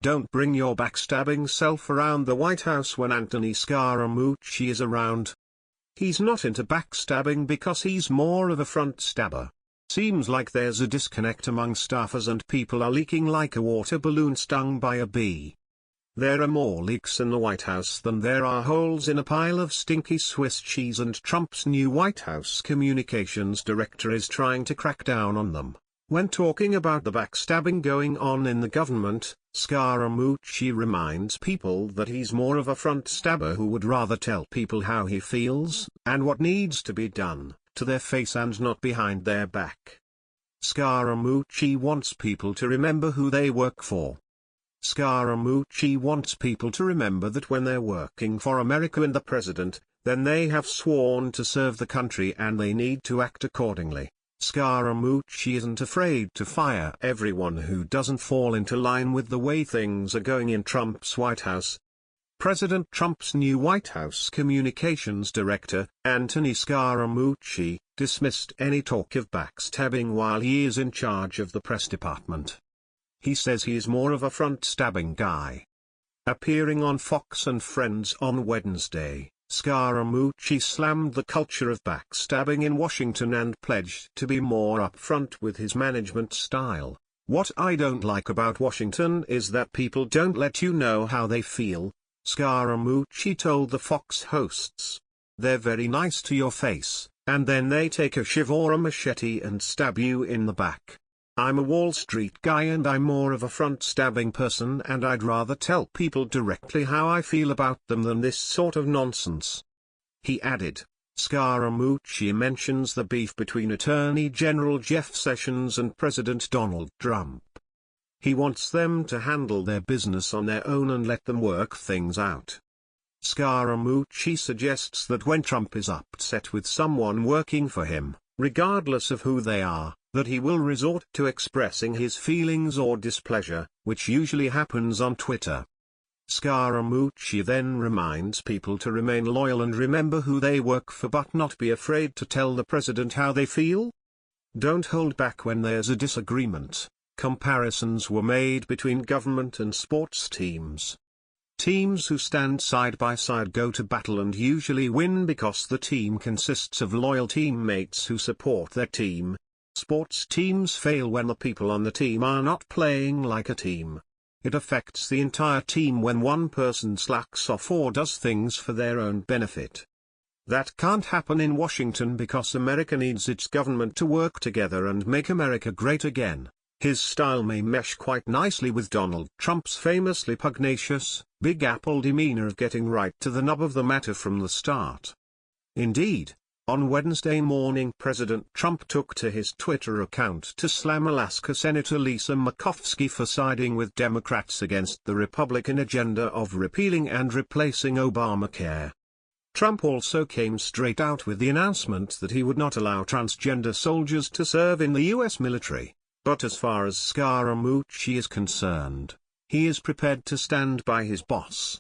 Don't bring your backstabbing self around the White House when Anthony Scaramucci is around. He's not into backstabbing because he's more of a front stabber. Seems like there's a disconnect among staffers and people are leaking like a water balloon stung by a bee. There are more leaks in the White House than there are holes in a pile of stinky Swiss cheese, and Trump's new White House communications director is trying to crack down on them. When talking about the backstabbing going on in the government, Scaramucci reminds people that he's more of a front stabber who would rather tell people how he feels, and what needs to be done, to their face and not behind their back. Scaramucci wants people to remember who they work for. Scaramucci wants people to remember that when they're working for America and the president, then they have sworn to serve the country and they need to act accordingly. Scaramucci isn't afraid to fire everyone who doesn't fall into line with the way things are going in Trump's White House. President Trump's new White House communications director, Anthony Scaramucci, dismissed any talk of backstabbing while he is in charge of the press department. He says he is more of a front-stabbing guy. Appearing on Fox and Friends on Wednesday, Scaramucci slammed the culture of backstabbing in Washington and pledged to be more upfront with his management style. "What I don't like about Washington is that people don't let you know how they feel," Scaramucci told the Fox hosts. "They're very nice to your face, and then they take a shiv or a machete and stab you in the back. I'm a Wall Street guy and I'm more of a front-stabbing person, and I'd rather tell people directly how I feel about them than this sort of nonsense." He added. Scaramucci mentions the beef between Attorney General Jeff Sessions and President Donald Trump. He wants them to handle their business on their own and let them work things out. Scaramucci suggests that when Trump is upset with someone working for him, regardless of who they are, that he will resort to expressing his feelings or displeasure, which usually happens on Twitter. Scaramucci then reminds people to remain loyal and remember who they work for, but not be afraid to tell the president how they feel. Don't hold back when there's a disagreement. Comparisons were made between government and sports teams. Teams who stand side by side go to battle and usually win because the team consists of loyal teammates who support their team. Sports teams fail when the people on the team are not playing like a team. It affects the entire team when one person slacks off or does things for their own benefit. That can't happen in Washington because America needs its government to work together and make America great again. His style may mesh quite nicely with Donald Trump's famously pugnacious, Big Apple demeanor of getting right to the nub of the matter from the start. Indeed, on Wednesday morning President Trump took to his Twitter account to slam Alaska Senator Lisa Murkowski for siding with Democrats against the Republican agenda of repealing and replacing Obamacare. Trump also came straight out with the announcement that he would not allow transgender soldiers to serve in the U.S. military. But as far as Scaramucci is concerned, he is prepared to stand by his boss.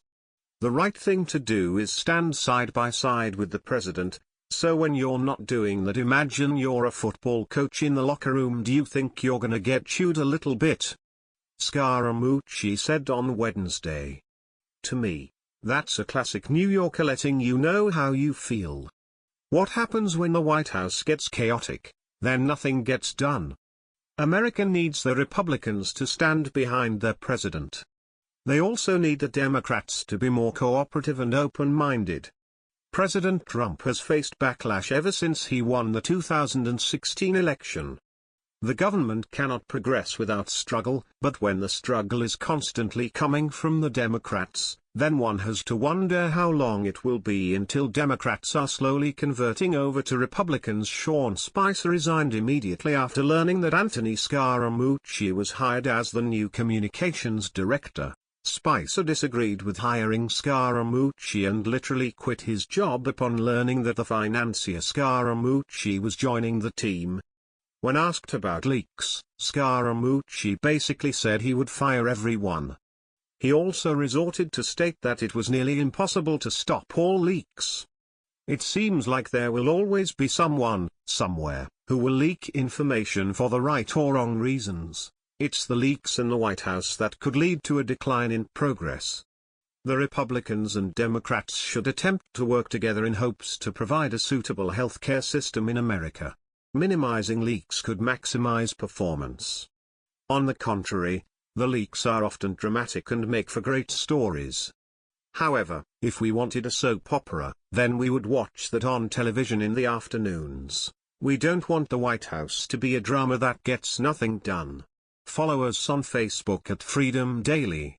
The right thing to do is stand side by side with the president, so when you're not doing that, imagine you're a football coach in the locker room. Do you think you're gonna get chewed a little bit? Scaramucci said on Wednesday. To me, that's a classic New Yorker letting you know how you feel. What happens when the White House gets chaotic? Then nothing gets done. America needs the Republicans to stand behind their president. They also need the Democrats to be more cooperative and open-minded. President Trump has faced backlash ever since he won the 2016 election. The government cannot progress without struggle, but when the struggle is constantly coming from the Democrats, then one has to wonder how long it will be until Democrats are slowly converting over to Republicans. Sean Spicer resigned immediately after learning that Anthony Scaramucci was hired as the new communications director. Spicer disagreed with hiring Scaramucci and literally quit his job upon learning that the financier Scaramucci was joining the team. When asked about leaks, Scaramucci basically said he would fire everyone. He also resorted to state that it was nearly impossible to stop all leaks. It seems like there will always be someone, somewhere, who will leak information for the right or wrong reasons. It's the leaks in the White House that could lead to a decline in progress. The Republicans and Democrats should attempt to work together in hopes to provide a suitable healthcare system in America. Minimizing leaks could maximize performance. On the contrary, the leaks are often dramatic and make for great stories. However, if we wanted a soap opera, then we would watch that on television in the afternoons. We don't want the White House to be a drama that gets nothing done. Follow us on Facebook at Freedom Daily.